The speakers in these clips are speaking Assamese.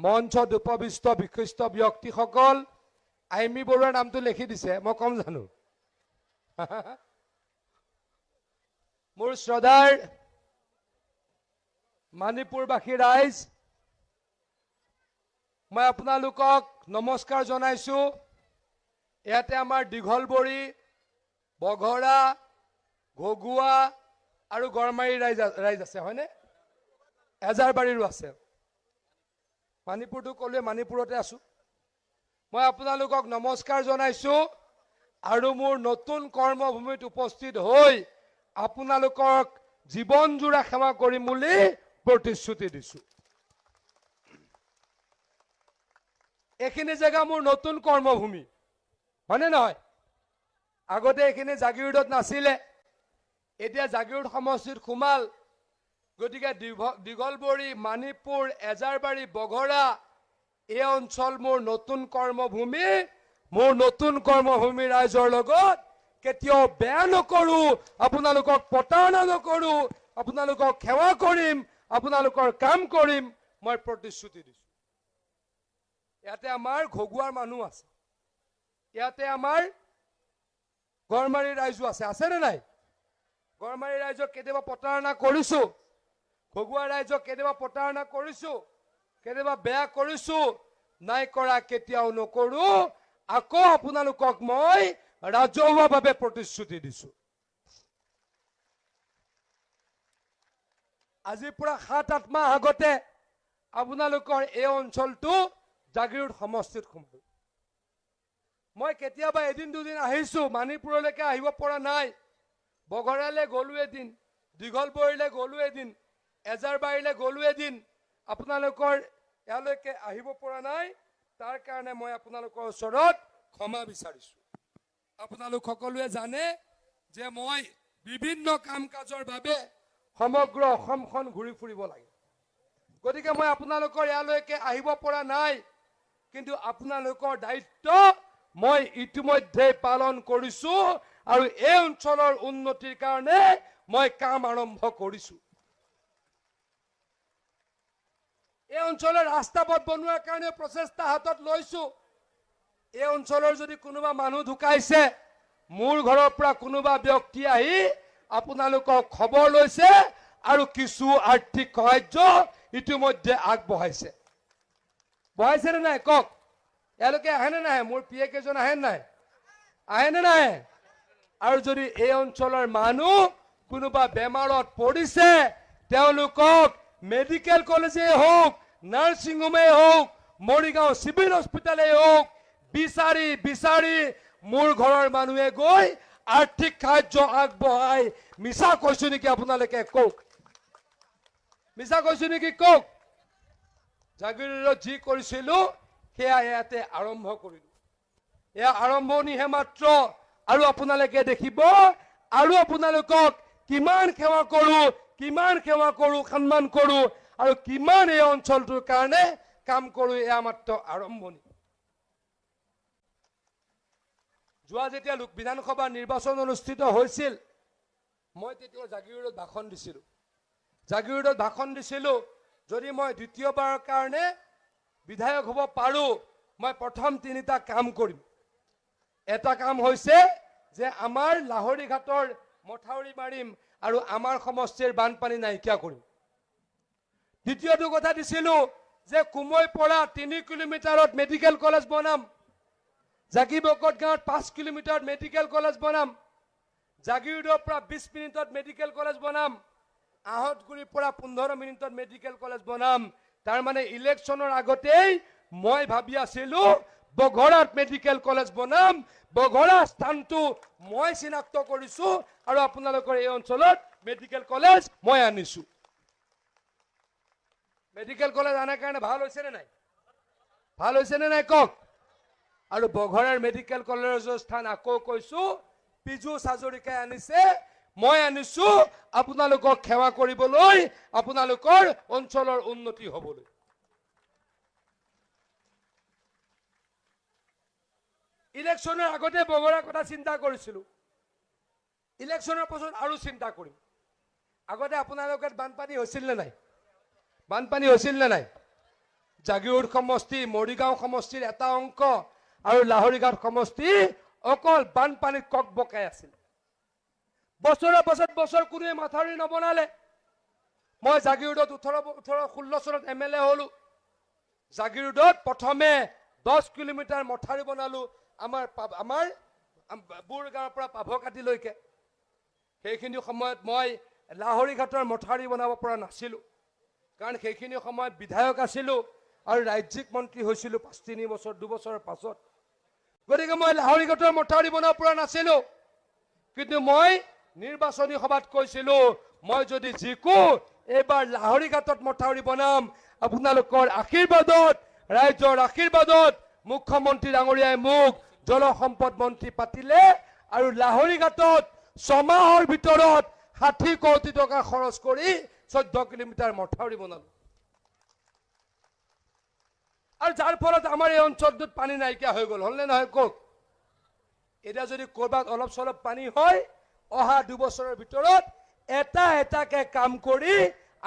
মঞ্চত উপবিষ্ট বিশিষ্ট ব্যক্তিসকল, আইমি বৰুৱাৰ নামটো লিখি দিছে, মই কম জানো? মোৰ শ্ৰদ্ধাৰ মণিপুৰবাসী ৰাইজ, মই আপোনালোকক নমস্কাৰ জনাইছো। ইয়াতে আমাৰ দীঘলবৰী, বঘৰা, ঘগুৱা আৰু গড়মাৰী ৰাইজ আছে, হয়নে? এজাৰবাৰীৰো আছে। মণিপুৰটো ক'লোৱে, মণিপুৰতে আছো। মই আপোনালোকক নমস্কাৰ জনাইছো আৰু মোৰ নতুন কৰ্মভূমিত উপস্থিত হৈ আপোনালোকক জীৱনজোৰা সেৱা কৰিম বুলি প্ৰতিশ্ৰুতি দিছো। এইখিনি জেগা মোৰ নতুন কৰ্মভূমি, হয়নে নহয়? আগতে এইখিনি জাগিৰোডত নাছিলে, এতিয়া জাগিৰোড সমষ্টিত সোমাল। গতিকে দীঘলবৰী, মণিপুৰ, এজাৰবাৰী, বঘৰা এই অঞ্চল মোৰ নতুন কৰ্মভূমি। মোৰ নতুন কৰ্মভূমি ৰাইজৰ লগত কেতিয়াও বেয়া নকৰো, আপোনালোকক প্ৰতাৰণা নকৰো, আপোনালোকক সেৱা কৰিম, আপোনালোকৰ কাম কৰিম, মই প্ৰতিশ্ৰুতি দিছো। ইয়াতে আমাৰ ঘগুৱাৰ মানুহ আছে, ইয়াতে আমাৰ গড়মাৰী ৰাইজো আছে, আছেনে নাই? গড়মাৰী ৰাইজক কেতিয়াবা প্ৰতাৰণা কৰিছো, ঘগুৱা ৰাইজক কেতিয়াবা প্ৰতাৰণা কৰিছো, কেতিয়াবা বেয়া কৰিছো? নাই কৰা, কেতিয়াও নকৰো। আকৌ আপোনালোকক মই ৰাজহুৱাভাৱে প্ৰতিশ্ৰুতি দিছো। আজিৰ পৰা 7-8 মাহ আগতে আপোনালোকৰ এই অঞ্চলটো জাগিৰোড সমষ্টিত সোমাল। মই কেতিয়াবা এদিন দুদিন আহিছো, মণিপুৰলৈকে আহিব পৰা নাই। বঘৰালৈ গলো এদিন, দীঘলবৰীলৈ গলো এদিন, এজাৰবাৰীলৈ গলো এদিন। আপোনালোকৰ ইয়ালৈকে আহিব পৰা নাই, তাৰ কাৰণে মই আপোনালোকৰ ওচৰত ক্ষমা বিচাৰিছো। আপোনালোক সকলোৱে জানে যে মই বিভিন্ন কাম কাজৰ বাবে সমগ্ৰ অসমখন ঘূৰি ফুৰিব লাগে। গতিকে মই আপোনালোকৰ ইয়ালৈকে আহিব পৰা নাই, কিন্তু আপোনালোকৰ দায়িত্ব মই ইতিমধ্যে পালন কৰিছো আৰু এই অঞ্চলৰ উন্নতিৰ কাৰণে মই কাম আৰম্ভ কৰিছো। এই অঞ্চলৰ ৰাস্তা পথ বনোৱাৰ কাৰণে প্ৰচেষ্টা হাতত লৈছো। এই অঞ্চলৰ যদি কোনোবা মানুহ ঢুকাইছে, মোৰ ঘৰৰ পৰা কোনোবা ব্যক্তি আহি আপোনালোকক খবৰ লৈছে আৰু কিছু আৰ্থিক সাহায্য ইতিমধ্যে আগবঢ়াইছে। বঢ়াইছে নে নাই কওক? এওঁলোকে আহে নে নাহে? মোৰ পিএ কেইজন আহে নাই? আহে নে নাহে? আৰু যদি এই অঞ্চলৰ মানুহ কোনোবা বেমাৰত পৰিছে, তেওঁলোকক মেডিকেল কলেজেই হওক, নাৰ্ছিং হোমেই হওক, মৰিগাঁও চিভিল হস্পিটেলেই হওক, বিচাৰি মোৰ ঘৰৰ মানুহে গৈ আৰ্থিক সাহায্য আগবঢ়াই। মিছা কৈছো নেকি আপোনালোকে কওক? মিছা কৈছো নেকি কওক? জাগিৰোডত যি কৰিছিলো সেয়া ইয়াতে আৰম্ভ কৰিলো। এয়া আৰম্ভণিহে মাত্ৰ, আৰু আপোনালোকে দেখিব আৰু আপোনালোকক কিমান সেৱা কৰো, সন্মান কৰো আৰু কিমান এই অঞ্চলটোৰ কাৰণে কাম কৰো। এয়া মাত্ৰ আৰম্ভণি। যোৱা যেতিয়া বিধানসভা নিৰ্বাচন অনুষ্ঠিত হৈছিল, মই তেতিয়া জাগিৰোডত ভাষণ দিছিলো। যদি মই দ্বিতীয়বাৰৰ কাৰণে বিধায়ক হ'ব পাৰো, মই প্ৰথম 3টা কাম কৰিম। এটা কাম হৈছে যে আমাৰ লাহৰী ঘাটৰ মথাউৰি মাৰিম আৰু আমাৰ সমষ্টিৰ বানপানী নাইকিয়া কৰিম। দ্বিতীয়টো কথা দিছিলো যে কুমৈ পৰা 3 কিলোমিটাৰত মেডিকেল কলেজ বনাম, জাগিবকট গাঁৱত 5 কিলোমিটাৰত মেডিকেল কলেজ বনাম, জাগিৰোডৰ পৰা 20 মিনিটত মেডিকেল কলেজ বনাম, আহতগুৰিৰ পৰা 15 মিনিটত মেডিকেল কলেজ বনাম। তাৰ মানে ইলেকশ্যনৰ আগতেই মই ভাবি আছিলো বঘৰাত মেডিকেল কলেজ বনাম। বঘৰা স্থানটো মই চিনাক্ত কৰিছো আৰু আপোনালোকৰ এই অঞ্চলত মেডিকেল কলেজ মই আনিছো। মেডিকেল কলেজ আনাৰ কাৰণে ভাল হৈছে নে নাই? ভাল হৈছে নে নাই কওক? আৰু বঘৰাৰ মেডিকেল কলেজৰ স্থান আকৌ কৈছো পীযুষ হাজৰিকাই আনিছে, মই আনিছো আপোনালোকক সেৱা কৰিবলৈ, আপোনালোকৰ অঞ্চলৰ উন্নতি হ'বলৈ। ইলেকশ্যনৰ আগতে বঘৰাৰ কথা চিন্তা কৰিছিলো, ইলেকশ্যনৰ পাছত আৰু চিন্তা কৰিম। আগতে আপোনালোকৰ বানপানী হৈছিল নে নাই? বানপানী হৈছিল নে নাই? জাগিৰোড সমষ্টি, মৰিগাঁও সমষ্টিৰ এটা অংশ আৰু লাহৰীঘাট সমষ্টি অকল বানপানীত কক বকাই আছিল। বছৰৰ পাছত বছৰ কোনোৱে মাথাউৰি নবনালে। মই জাগিৰোডত 16 চনত MLA হলো। জাগিৰোডত প্ৰথমে 10 কিলোমিটাৰ মথাউৰি বনালো আমাৰ বুৰগাঁৱৰ পৰা পাভকাটিলৈকে। সেইখিনি সময়ত মই লাহৰীঘাটৰ মথাউৰি বনাব পৰা নাছিলো, কাৰণ সেইখিনি সময়ত বিধায়ক আছিলো আৰু ৰাজ্যিক মন্ত্ৰী হৈছিলো 5-3 বছৰ 2 বছৰৰ পাছত। গতিকে মই লাহৰীঘাটৰ মথাউৰি বনাব পৰা নাছিলো। কিন্তু মই নিৰ্বাচনী সভাত কৈছিলো, মই যদি জিকো এইবাৰ লাহৰীঘাটত মথাউৰি বনাম, আপোনালোকৰ আশীৰ্বাদত, ৰাইজৰ আশীৰ্বাদত মুখ্যমন্ত্ৰী ডাঙৰীয়াই মোক জলসম্পদ মন্ত্ৰী পাতিলে আৰু লাহৰীঘাটত 6 মাহৰ ভিতৰত 60 কোটি টকা খৰচ কৰি 14 কিলোমিটাৰ মথাউৰি বনালো। আৰু যাৰ ফলত আমাৰ এই অঞ্চলটোত পানী নাইকিয়া হৈ গ'ল, হলনে নহয় কওক? এতিয়া যদি কৰবাত অলপ চলপ পানী হয়, অহা 2 বছৰৰ ভিতৰত এটাকে কাম কৰি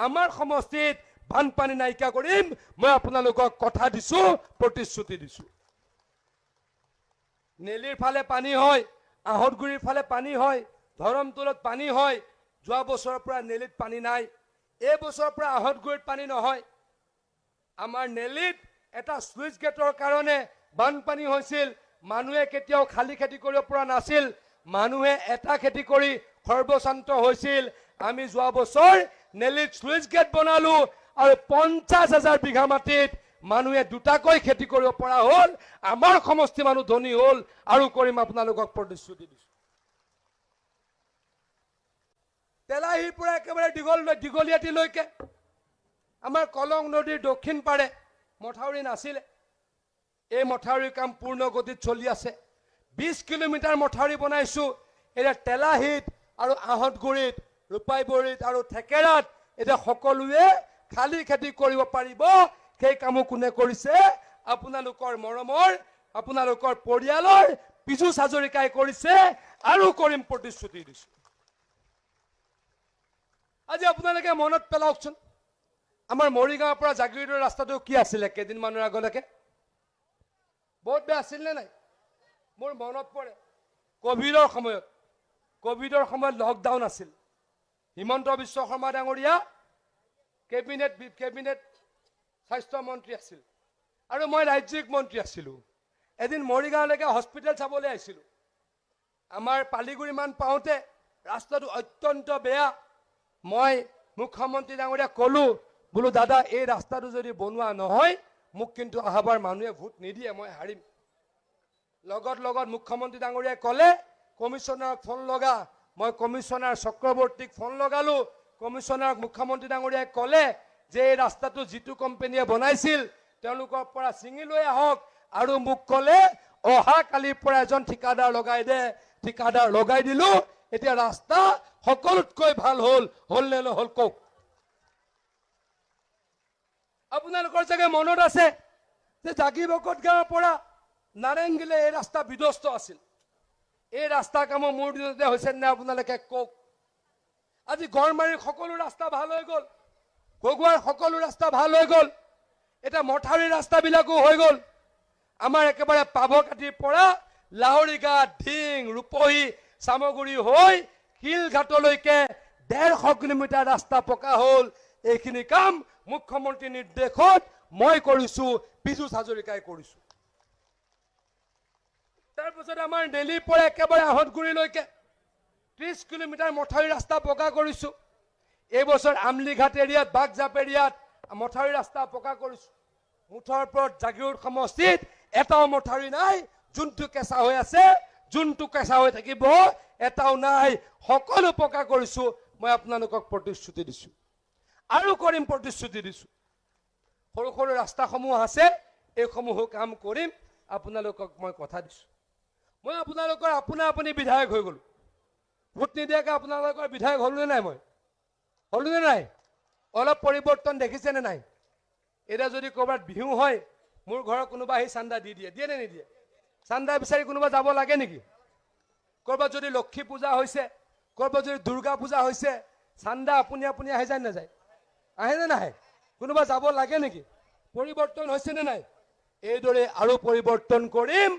আমাৰ সমষ্টিত বানপানী নাইকিয়া কৰিম। মই আপোনালোকক কথা দিছো, প্ৰতিশ্ৰুতি দিছো। নেলিৰ ফালে পানী হয়, আহতগুৰিৰ ফালে পানী হয়, ধৰমতোলত পানী হয়। যোৱা বছৰৰ পৰা নেলিত পানী নাই, এই বছৰৰ পৰা আহতগুৰিত পানী নহয়। আমাৰ নেলিত এটা সুইচ গেটৰ কাৰণে বানপানী হৈছিল। মানুহে কেতিয়াও খালী খেতি কৰিব পৰা নাছিল। মানুহে এটা খেতি কৰি সৰ্বশান্ত হৈছিল। আমি যোৱা বছৰ নেলিত সুইচ গেট বনালো আৰু 50,000 বিঘা মাটিত মানুহে দুটাকৈ খেতি কৰিব পৰা হ'ল। আমাৰ সমষ্টি মানুহ ধনী হ'ল আৰু কৰিম, আপোনালোকক প্ৰতিশ্ৰুতি দিছো। তেলাহীৰ পৰা একেবাৰে দীঘলীয়াতিলৈকে আমাৰ কলং নদীৰ দক্ষিণ পাৰে মথাউৰি নাছিলে। এই মথাউৰিৰ কাম পূৰ্ণ গতিত চলি আছে। 20 কিলোমিটাৰ মথাউৰি বনাইছো। এতিয়া তেলাহীত আৰু আহতগুৰিত, ৰূপাইবৰীত আৰু থেকেৰাত এতিয়া সকলোৱে খালী খেতি কৰিব পাৰিব। সেই কামো কোনে কৰিছে? আপোনালোকৰ মৰমৰ, আপোনালোকৰ পৰিয়ালৰ পীযুষ হাজৰিকাই কৰিছে আৰু কৰিম, প্ৰতিশ্ৰুতি দিছো। আজি আপোনালোকে মনত পেলাওকচোন, আমাৰ মৰিগাঁৱৰ পৰা জাগিৰোডৰ ৰাস্তাটো কি আছিলে কেইদিনমানৰ আগলৈকে? বহুত বেয়া আছিল নে নাই? মোৰ মনত পৰে কোভিডৰ সময়ত লকডাউন আছিল। হিমন্ত বিশ্ব শৰ্মা ডাঙৰীয়া কেবিনেট স্বাস্থ্য মন্ত্ৰী আছিল আৰু মই ৰাজ্যিক মন্ত্ৰী আছিলো। এদিন মৰিগাঁৱলৈকে হস্পিটেল চাবলৈ আহিছিলো। আমাৰ পালিগুৰিমান পাওঁতে ৰাস্তাটো অত্যন্ত বেয়া। মই মুখ্যমন্ত্ৰী ডাঙৰীয়াক ক'লো, বোলো দাদা এই ৰাস্তাটো যদি বনোৱা নহয়, মোক কিন্তু আহাবাৰ মানুহে ভোট নিদিয়ে, মই হাৰিম। লগত মুখ্যমন্ত্ৰী ডাঙৰীয়াই ক'লে কমিশনাৰক ফোন লগা। মই কমিশনাৰ চক্ৰৱৰ্তীক ফোন লগালো। কমিশনাৰক মুখ্যমন্ত্ৰী ডাঙৰীয়াই ক'লে যে এই ৰাস্তাটো যিটো কোম্পানীয়ে বনাইছিল তেওঁলোকৰ পৰা ছিঙি লৈ আহক, আৰু মোক ক'লে অহা কালিৰ পৰা এজন ঠিকাদাৰ লগাই দে। ঠিকাদাৰ লগাই দিলো। এতিয়া ৰাস্তা সকলোতকৈ ভাল হ'ল নে নহ'ল কওক? আপোনালোকৰ চাগে মনত আছে যে জাগিবকত গাঁৱৰ পৰা নাৰেংগীলৈ এই ৰাস্তা বিধ্বস্ত আছিল। এই ৰাস্তা কামো মোৰ দিনতে হৈছে নে আপোনালোকে কওক? আজি গড়মাৰীৰ সকলো ৰাস্তা ভাল হৈ গ'ল, গগুৱাৰ সকলো ৰাস্তা ভাল হৈ গ'ল, এটা মথাউৰি ৰাস্তাবিলাকো হৈ গ'ল। আমাৰ একেবাৰে পাভকাটিৰ পৰা লাহৰীঘাট, ঢিং, ৰূপহী, চামগুৰি হৈ শিলঘাটলৈকে 150 কিলোমিটাৰ ৰাস্তা পকা হ'ল। এইখিনি কাম মুখ্যমন্ত্ৰীৰ নিৰ্দেশত মই কৰিছো, পীযুষ হাজৰিকাই কৰিছো। তাৰপিছত আমাৰ নেলিৰ পৰা একেবাৰে আহতগুৰিলৈকে 30 কিলোমিটাৰ মথাউৰি ৰাস্তা পকা কৰিছো। এইবছৰ আমলিঘাট এৰিয়াত, বাগজাপ এৰিয়াত মথাউৰি ৰাস্তা পকা কৰিছো। মুঠৰ ওপৰত জাগিৰোড সমষ্টিত এটাও মথাউৰি নাই। যোনটো কেঁচা হৈ আছে, যোনটো কেঁচা হৈ থাকিব, এটাও নাই। সকলো পকা কৰিছো। মই আপোনালোকক প্ৰতিশ্ৰুতি দিছো আৰু কৰিম, প্ৰতিশ্ৰুতি দিছো। সৰু সৰু ৰাস্তাসমূহ আছে, এইসমূহো কাম কৰিম, আপোনালোকক মই কথা দিছো। মই আপোনালোকৰ আপুনি বিধায়ক হৈ গ'লো। ভোট নিদিয়াকে আপোনালোকৰ বিধায়ক হ'লো নে নাই? মই হ'লো নে নাই? অলপ পৰিৱৰ্তন দেখিছেনে নাই? এতিয়া যদি ক'ৰবাত বিহু হয়, মোৰ ঘৰৰ কোনোবা আহি চান্দা দিয়ে নে নিদিয়ে? চান্দা বিচাৰি কোনোবা যাব লাগে নেকি? ক'ৰবাত যদি লক্ষী পূজা হৈছে, ক'ৰবাত যদি দুৰ্গা পূজা হৈছে, চান্দা আপুনি আহে যায় নাযায়? আহে নে নাহে? কোনোবা যাব লাগে নেকি? পৰিৱৰ্তন হৈছে নে নাই? এইদৰে আৰু পৰিৱৰ্তন কৰিম।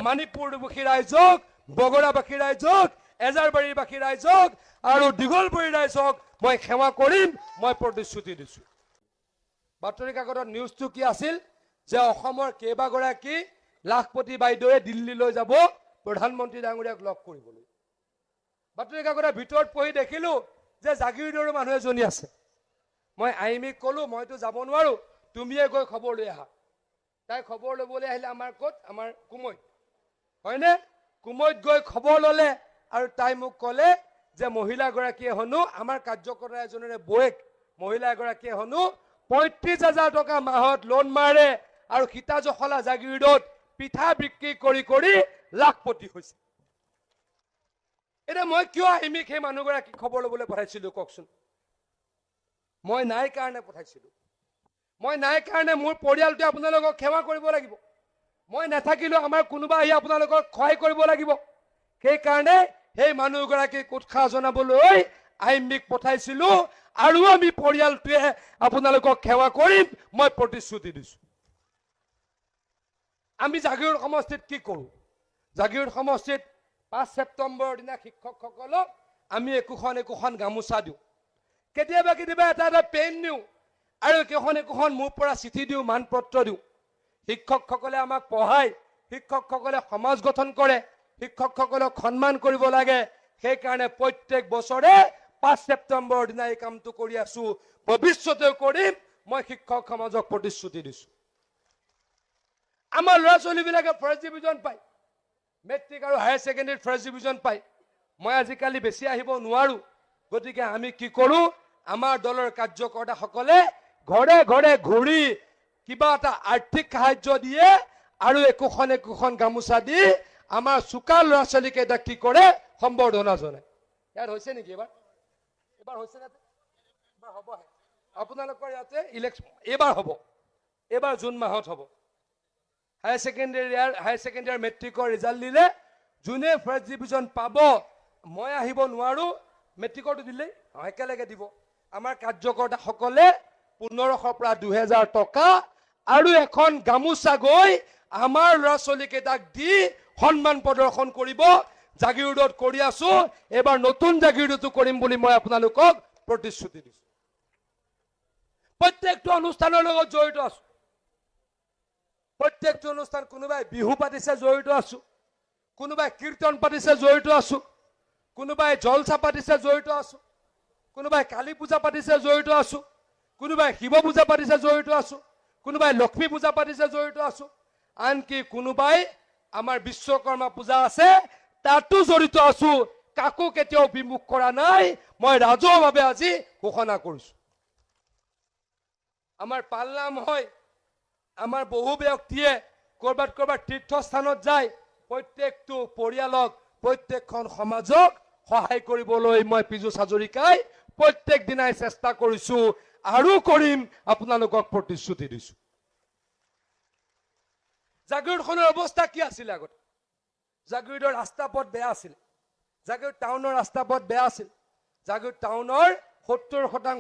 মণিপুৰবাসী ৰাইজক, বগৰাবাসী ৰাইজক, এজাৰবাৰীবাসী ৰাইজক আৰু দীঘলপুৰী ৰাইজক মই সেৱা কৰিম, মই প্ৰতিশ্ৰুতি দিছো। বাতৰি কাকতত নিউজটো কি আছিল যে অসমৰ কেইবাগৰাকী লাখপতি বাইদেৱে দিল্লীলৈ যাব প্ৰধানমন্ত্ৰী ডাঙৰীয়াক লগ কৰিবলৈ। বাতৰি কাকতৰ ভিতৰত পঢ়ি দেখিলো যে জাগিৰোডৰ মানুহ এজনী আছে। মই আইমিক ক'লো মইতো যাব নোৱাৰো, তুমিয়ে গৈ খবৰ লৈ আহা। তাই খবৰ ল'বলৈ আহিলে আমাৰ ক'ত, আমাৰ কুমৈত, হয়নে? কুমৈত গৈ খবৰ ল'লে আৰু তাই মোক ক'লে যে মহিলাগৰাকীয়ে হেনো আমাৰ কাৰ্যকৰ্তা এজনৰে বৌয়েক মহিলা এগৰাকীয়ে হেনো ৩৫,০০০ টকা মাহত লোন মাৰে আৰু সীতাজখলা জাগিৰোডত পিঠা বিক্ৰী কৰি কৰি লাখপতি হৈছে। এতিয়া মই কিয় আইমিক সেই মানুহগৰাকীক খবৰ ল'বলৈ পঠাইছিলো কওকচোন? মই নাই কাৰণে পঠাইছিলো। মই নাই কাৰণে মোৰ পৰিয়ালটোৱে আপোনালোকক সেৱা কৰিব লাগিব। মই নাথাকিলেও আমাৰ কোনোবা আহি আপোনালোকক সহায় কৰিব লাগিব। সেইকাৰণে সেই মানুহগৰাকীক উৎসাহ জনাবলৈ আইমিক পঠাইছিলো আৰু আমি পৰিয়ালটোৱে আপোনালোকক সেৱা কৰিম, মই প্ৰতিশ্ৰুতি দিছো। আমি জাগিৰোড সমষ্টিত কি কৰো? জাগিৰোড সমষ্টিত ৫ ছেপ্টেম্বৰৰ দিনা শিক্ষকসকলক আমি একোখন গামোচা দিওঁ, কেতিয়াবা এটা পেন দিওঁ আৰু একোখন মোৰ পৰা চিঠি দিওঁ, মানপত্ৰ দিওঁ। শিক্ষকসকলে আমাক পঢ়ায়, শিক্ষকসকলে সমাজ গঠন কৰে, শিক্ষকসকলক সন্মান কৰিব লাগে। সেইকাৰণে প্ৰত্যেক বছৰে ৫ ছেপ্টেম্বৰৰ দিনা এই কামটো কৰি আছো, ভৱিষ্যতেও কৰিম, মই শিক্ষক সমাজক প্ৰতিশ্ৰুতি দিছো। আমাৰ ল'ৰা ছোৱালীবিলাকে ফাৰ্ষ্ট ডিভিজন পায়, মেট্ৰিক আৰু হায়াৰ ছেকেণ্ডেৰীত ফাৰ্ষ্ট ডিভিজন পায়। মই আজিকালি বেছি আহিব নোৱাৰো, গতিকে আমি কি কৰো, আমাৰ দলৰ কাৰ্যকৰ্তাসকলে ঘৰে ঘৰে ঘূৰি কিবা এটা আৰ্থিক সাহায্য দিয়ে আৰু একোখন গামোচা দি আমাৰ চোকা ল'ৰা ছোৱালীকেইটাক কি কৰে, সম্বৰ্ধনা জনায়। ইয়াত হৈছে নেকি এবাৰ? এবাৰ হৈছে নে? এবাৰ হ'বহে। আপোনালোকৰ ইয়াতে ইলেকশ্যন এইবাৰ হ'ব, এইবাৰ জুন মাহত হ'ব। হায়াৰ ছেকেণ্ডেৰীৰ মেট্ৰিকৰ ৰিজাল্ট দিলে যোনে ফাৰ্ষ্ট ডিভিজন পাব, মই আহিব নোৱাৰো, মেট্ৰিকৰটো দিলেই একেলগে দিব। আমাৰ কাৰ্যকৰ্তাসকলে ১৫০০ পৰা ২০০০ টকা আৰু এখন গামোচা গৈ আমাৰ ল'ৰা ছোৱালীকেইটাক দি সন্মান প্ৰদৰ্শন কৰিব। জাগিৰোডত কৰি আছো, এবাৰ নতুন জাগিৰোডতো কৰিম বুলি মই আপোনালোকক প্ৰতিশ্ৰুতি দিছো। প্ৰত্যেকটো অনুষ্ঠানৰ লগত জড়িত আছো, প্ৰত্যেকটো অনুষ্ঠান, কোনোবাই বিহু পাতিছে জড়িত আছো, কোনোবাই কীৰ্তন পাতিছে জড়িত আছো, কোনোবাই জলসা পাতিছে জড়িত আছো, কোনোবাই কালী পূজা পাতিছে জড়িত আছো, কোনোবাই শিৱ পূজা পাতিছে জড়িত আছো, কোনোবাই লক্ষ্মী পূজা পাতিছে জড়িত আছো, আনকি কোনোবাই আমাৰ বিশ্বকৰ্মা পূজা আছে তাতো জড়িত আছো। কাকো কেতিয়াও বিমুখ কৰা নাই, মই ৰাজহুৱাভাৱে আজি ঘোষণা কৰিছো। আমাৰ পালনাম হয়, আমাৰ বহু ব্যক্তিয়ে কৰবাত তীৰ্থস্থানত যায়, প্ৰত্যেকটো পৰিয়ালক, প্ৰত্যেকখন সমাজক সহায় কৰিবলৈ মই পীযুষ হাজৰিকাই প্ৰত্যেক দিনাই চেষ্টা কৰিছো আৰু কৰিম, আপোনালোকক প্ৰতিশ্ৰুতি দিছো। জাগিৰোডখনৰ অৱস্থা কি আছিল আগতে? জাগিৰোডৰ ৰাস্তা পথ বেয়া আছিল, জাগিৰোড টাউনৰ ৰাস্তা পথ বেয়া আছিল। জাগিৰোড টাউনৰ ৭০%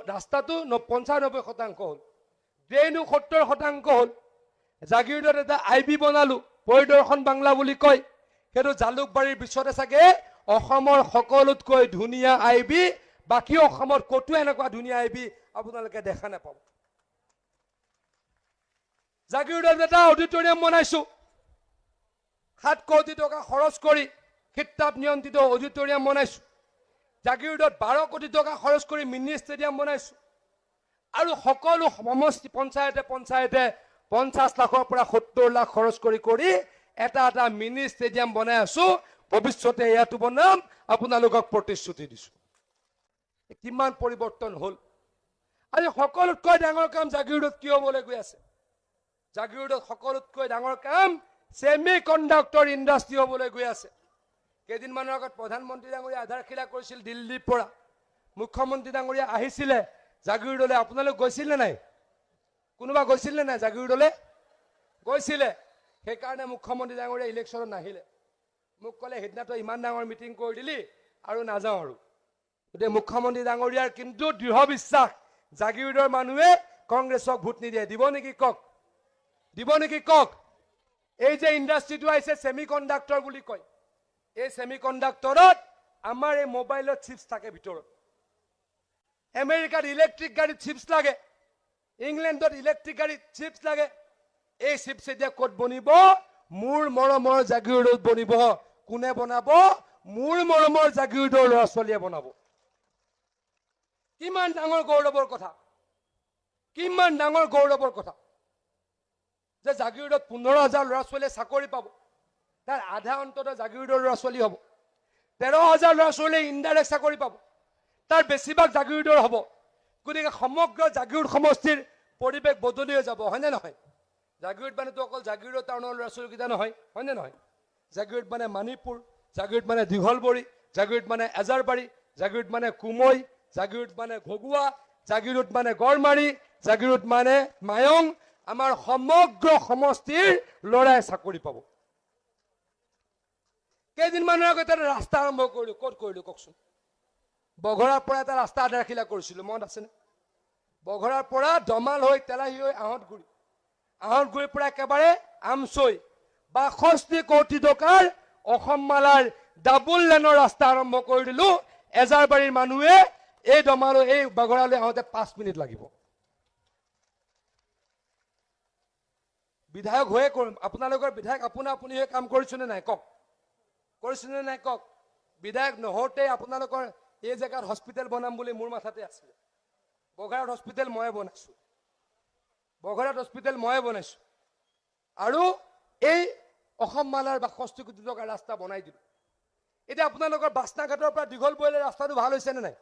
ৰাস্তাটো ৯৫% হ'ল, ড্ৰেইনো ৭০% হ'ল। জাগিৰোডত এটা IB বনালো, পৰিদৰ্শন বাংলা বুলি কয়, সেইটো জালুকবাৰীৰ পিছতে চাগে অসমৰ সকলোতকৈ ধুনীয়া IB, বাকী অসমত ক'তো এনেকুৱা ধুনীয়া IB আপোনালোকে দেখা নাপাব। জাগিৰোডত এটা অডিটৰিয়াম বনাইছো, ৭ কোটি টকা খৰচ কৰি খিতাপ নিয়ন্ত্ৰিত অডিটৰিয়াম বনাইছো। জাগিৰোডত ১২ কোটি টকা খৰচ কৰি মিনি ষ্টেডিয়াম বনাইছো আৰু সকলো সমষ্টি পঞ্চায়তে ৫০ লাখৰ পৰা ৭০ লাখ খৰচ কৰি এটা মিনি ষ্টেডিয়াম বনাই আছো। ভৱিষ্যতে ইয়াতো বনাম, আপোনালোকক প্ৰতিশ্ৰুতি দিছো। কিমান পৰিৱৰ্তন হ'ল। আজি সকলোতকৈ ডাঙৰ কাম জাগিৰোডত কি হ'বলৈ গৈ আছে? জাগিৰোডত সকলোতকৈ ডাঙৰ কাম ছেমি কণ্ডাক্টৰ ইণ্ডাষ্ট্ৰী হ'বলৈ গৈ আছে। কেইদিনমানৰ আগত প্ৰধানমন্ত্ৰী ডাঙৰীয়া আধাৰশিলা কৰিছিল দিল্লীৰ পৰা, মুখ্যমন্ত্ৰী ডাঙৰীয়া আহিছিলে জাগিৰোডলৈ। আপোনালোক গৈছিল নে নাই? কোনোবা গৈছিল নে নাই জাগিৰোডলৈ? গৈছিলে। সেইকাৰণে মুখ্যমন্ত্ৰী ডাঙৰীয়া ইলেকশ্যনত নাহিলে। মোক ক'লে সেইদিনাটো ইমান ডাঙৰ মিটিং কৰি দিলি আৰু নাযাওঁ আৰু। গতিকে মুখ্যমন্ত্ৰী ডাঙৰীয়াৰ কিন্তু দৃঢ় বিশ্বাস, জাগিৰোডৰ মানুহে কংগ্ৰেছক ভোট নিদিয়ে দিব নেকি কক দিব নেকি কক এই যে ইণ্ডাষ্ট্ৰিটো আহিছে সেমি কণ্ডাক্টৰ বুলি কয় এই সেমি কণ্ডাক্টৰত আমাৰ এই মোবাইলৰ চিপছ থাকে ভিতৰত আমেৰিকাত ইলেক্ট্ৰিক গাড়ীত চিপছ লাগে ইংলেণ্ডত ইলেক্ট্ৰিক গাড়ীত চিপছ লাগে এই চিপছ এতিয়া ক'ত বনিব মোৰ মৰমৰ জাগিৰোডত বনিব কোনে বনাব মোৰ মৰমৰ জাগিৰোডৰ ল'ৰা ছোৱালীয়ে বনাব কিমান ডাঙৰ গৌৰৱৰ কথা কিমান ডাঙৰ গৌৰৱৰ কথা যে জাগিৰোডত 15,000 ল'ৰা ছোৱালীয়ে চাকৰি পাব তাৰ আধা অন্তত জাগিৰোডৰ ল'ৰা ছোৱালী হ'ব 13,000 ল'ৰা ছোৱালীয়ে ইনডাইৰেক্ট চাকৰি পাব তাৰ বেছিভাগ জাগিৰোডৰ হ'ব গতিকে সমগ্ৰ জাগিৰোড সমষ্টিৰ পৰিৱেশ বদলি হৈ যাব হয়নে নহয় জাগিৰোড মানে তো অকল জাগিৰোড টাউনৰ ল'ৰা ছোৱালীকেইটা নহয় হয়নে নহয় জাগিৰোড মানে মানিপুৰ জাগিৰোড মানে দীঘলবৰী জাগিৰোড মানে এজাৰবাৰী জাগিৰোড মানে কুমৈ জাগিৰোড মানে ঘগুৱা জাগিৰোড মানে গড়মাৰী জাগিৰোড মানে মায়ং আমাৰ সমগ্ৰ সমষ্টিৰ ল'ৰাই চাকৰি পাব কেইদিনমানৰ আগতে এটা ৰাস্তা আৰম্ভ কৰিলো ক'ত কৰিলো কওকচোন বঘৰাৰ পৰা এটা ৰাস্তা আধাৰখিলা কৰিছিলো মনত আছেনে বঘৰাৰ পৰা দমাল হৈ তেলাহী হৈ আহতগুৰিৰ পৰা একেবাৰে আমচৈ 62 কোটি টকাৰ অসম মালাৰ ডাবল লেনৰ ৰাস্তা আৰম্ভ কৰি দিলো এজাৰবাৰীৰ মানুহে এই দমালৈ এই বঘৰালৈ আহোঁতে 5 মিনিট লাগিব বিধায়ক হৈয়ে কৰিম আপোনালোকৰ বিধায়ক আপুনি হৈ কাম কৰিছেনে নাই কক কৰিছেনে নাই কক বিধায়ক নহওঁতে আপোনালোকৰ এই জেগাত হস্পিটেল বনাম বুলি মোৰ মাথাতে আছিলে বঘৰাত হস্পিটেল ময়ে বনাইছো বঘৰাত হস্পিটেল ময়ে বনাইছো আৰু এই অসম মালাৰ 62 কোটি টকাৰ ৰাস্তা বনাই দিলো এতিয়া আপোনালোকৰ বাসনাঘাটৰ পৰা দীঘলবৰীলৈ ৰাস্তাটো ভাল হৈছে নে নাই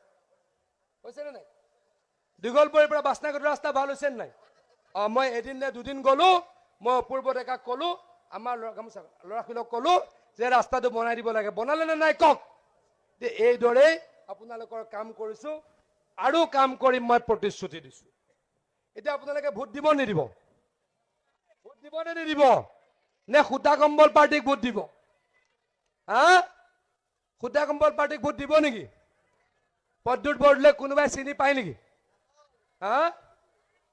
দীঘলবৰীৰ পৰা বাসনাঘাটৰ ৰাস্তা ভাল হৈছে নে নাই মই এদিন নে দুদিন গলো মই অপূৰ্ব ডেকাক কলো আমাৰ ল'ৰাখিলক কলো যে ৰাস্তাটো বনাই দিব লাগে বনালে নে নাই কক এইদৰে আপোনালোকৰ কাম কৰিছো আৰু কাম কৰিম মই প্ৰতিশ্ৰুতি দিছো এতিয়া আপোনালোকে ভোট দিব নিদিব নে নিদিব নে খুটা কম্বল পাৰ্টিক ভোট দিব হা খুটা কম্বল পাৰ্টিক ভোট দিব নেকি পদ্মুত বৰদলৈ কোনোবাই চিনি পায় নেকি হা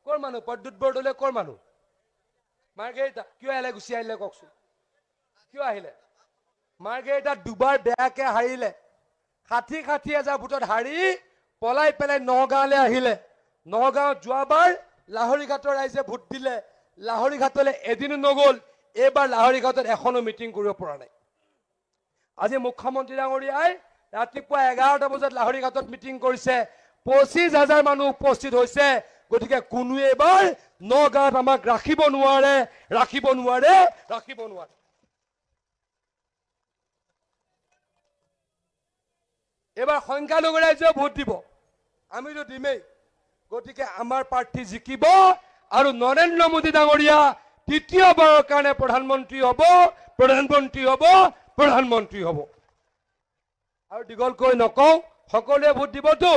কৰ মানুহ পদ্মুত বৰদলৈ কৰ মানুহ মাৰ্গেৰিটা কিয় আহিলে গুচি আহিলে কওকচোন কিয় আহিলে মাৰ্গেৰিটা দুবাৰ বেয়াকে হাৰিলে 60,000 ভোটত হাৰি পলাই পেলাই নগাঁৱলৈ আহিলে নগাঁৱত যোৱাবাৰ লাহৰীঘাটৰ ৰাইজে ভোট দিলে লাহৰীঘাটলৈ এদিনো নগ'ল এইবাৰ লাহৰীঘাটত এখনো মিটিং কৰিব পৰা নাই আজি মুখ্যমন্ত্ৰী ডাঙৰীয়াই ৰাতিপুৱা 11টা বজাত লাহৰীঘাটত মিটিং কৰিছে 25,000 মানুহ উপস্থিত হৈছে গতিকে কোনোৱে এবাৰ নগাঁৱত আমাক ৰাখিব নোৱাৰে এবাৰ সংখ্যালঘু ৰাইজেও ভোট দিব আমিতো দিমেই গতিকে আমাৰ প্ৰাৰ্থী জিকিব আৰু নৰেন্দ্ৰ মোদী ডাঙৰীয়া তৃতীয়বাৰৰ কাৰণে প্ৰধানমন্ত্ৰী হ'ব আৰু দীঘলকৈ নকওঁ সকলোৱে ভোট দিবতো